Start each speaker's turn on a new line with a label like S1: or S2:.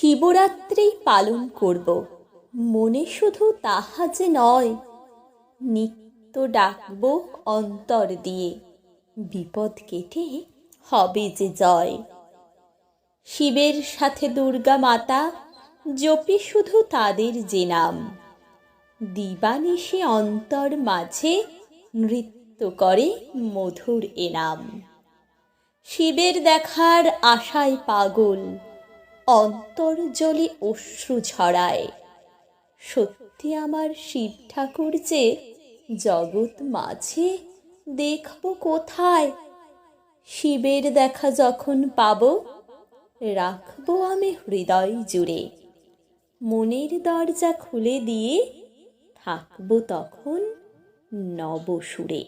S1: শিবরাত্রি পালন করব, মনে শুধু তাহা যে নয়, নিত্য ডাকব অন্তর দিয়ে, বিপদ কেটে হবে যে জয়। শিবের সাথে দুর্গা মাতা, জপি শুধু তাদের যে নাম, দিবানিশি অন্তর মাঝে নৃত্য করে মধুর এ নাম। শিবের দেখার আশায় পাগল, অন্তর জলে অশ্রু ঝরায়। সত্যি আমার শিব ঠাকুর যে জগৎ মাঝে, দেখব কোথায়? শিবের দেখা যখন পাব, রাখবো আমি হৃদয় জুড়ে। মনের দরজা খুলে দিয়ে থাকবো তখন নবসুরে।